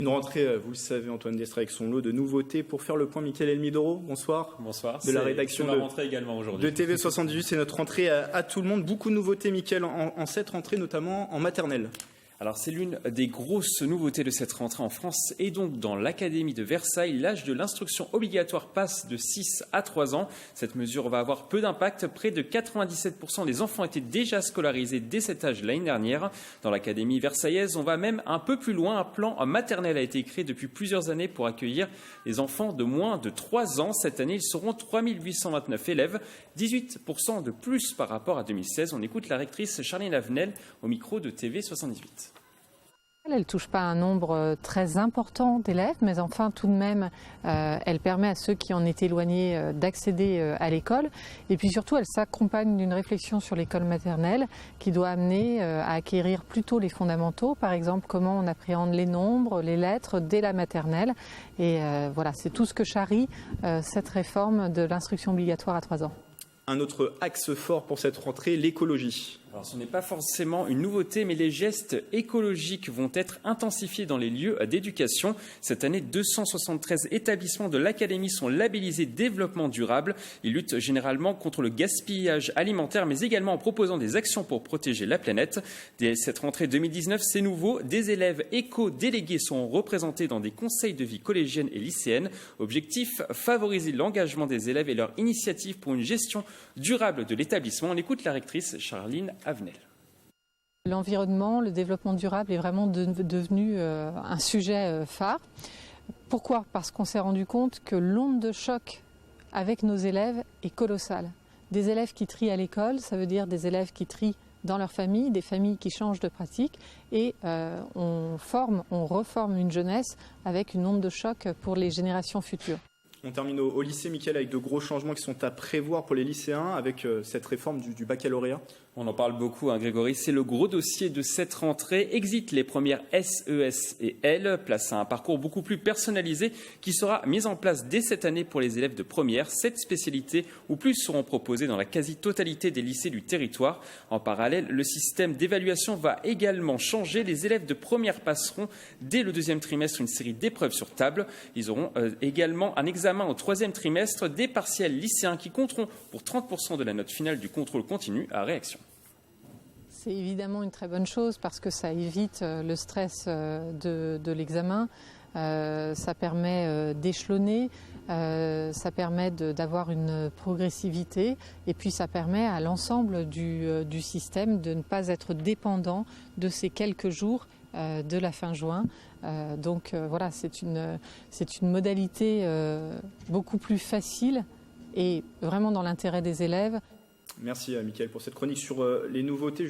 Une rentrée, vous le savez, Antoine Destra, avec son lot de nouveautés. Pour faire le point, Mickaël Elmidoro, bonsoir. Bonsoir. De la rédaction ma rentrée également aujourd'hui. De TV78, c'est notre rentrée à tout le monde. Beaucoup de nouveautés, Mickaël, en cette rentrée, notamment en maternelle. Alors c'est l'une des grosses nouveautés de cette rentrée en France et donc dans l'Académie de Versailles, l'âge de l'instruction obligatoire passe de 6 à 3 ans. Cette mesure va avoir peu d'impact. Près de 97% des enfants étaient déjà scolarisés dès cet âge l'année dernière. Dans l'Académie versaillaise, on va même un peu plus loin. Un plan maternel a été créé depuis plusieurs années pour accueillir les enfants de moins de 3 ans. Cette année, ils seront 3829 élèves, 18% de plus par rapport à 2016. On écoute la rectrice Charline Avenel au micro de TV78. Elle ne touche pas un nombre très important d'élèves, mais enfin tout de même, elle permet à ceux qui en étaient éloignés d'accéder à l'école. Et puis surtout, elle s'accompagne d'une réflexion sur l'école maternelle qui doit amener à acquérir plutôt les fondamentaux. Par exemple, comment on appréhende les nombres, les lettres dès la maternelle. Et voilà, c'est tout ce que charrie cette réforme de l'instruction obligatoire à 3 ans. Un autre axe fort pour cette rentrée, l'écologie. Alors, ce n'est pas forcément une nouveauté, mais les gestes écologiques vont être intensifiés dans les lieux d'éducation. Cette année, 273 établissements de l'Académie sont labellisés développement durable. Ils luttent généralement contre le gaspillage alimentaire, mais également en proposant des actions pour protéger la planète. Dès cette rentrée 2019, c'est nouveau. Des élèves éco-délégués sont représentés dans des conseils de vie collégienne et lycéenne. Objectif, favoriser l'engagement des élèves et leur initiative pour une gestion durable de l'établissement. On écoute la rectrice Charline Avenel. L'environnement, le développement durable est vraiment devenu un sujet phare. Pourquoi ? Parce qu'on s'est rendu compte que l'onde de choc avec nos élèves est colossale. Des élèves qui trient à l'école, ça veut dire des élèves qui trient dans leur famille, des familles qui changent de pratique et on reforme une jeunesse avec une onde de choc pour les générations futures. On termine au lycée, Mickaël, avec de gros changements qui sont à prévoir pour les lycéens avec cette réforme du baccalauréat. On en parle beaucoup, hein, Grégory. C'est le gros dossier de cette rentrée. Exit les premières SES et L, place à un parcours beaucoup plus personnalisé qui sera mis en place dès cette année pour les élèves de première. 7 spécialités ou plus seront proposées dans la quasi-totalité des lycées du territoire. En parallèle, le système d'évaluation va également changer. Les élèves de première passeront dès le 2e trimestre une série d'épreuves sur table. Ils auront également un examen au 3e trimestre, des partiels lycéens qui compteront pour 30% de la note finale du contrôle continu à réaction. C'est évidemment une très bonne chose parce que ça évite le stress de l'examen, ça permet d'échelonner, ça permet d'avoir une progressivité et puis ça permet à l'ensemble du système de ne pas être dépendant de ces quelques jours de la fin juin. Donc voilà, c'est une modalité beaucoup plus facile et vraiment dans l'intérêt des élèves. Merci Mickaël pour cette chronique sur les nouveautés.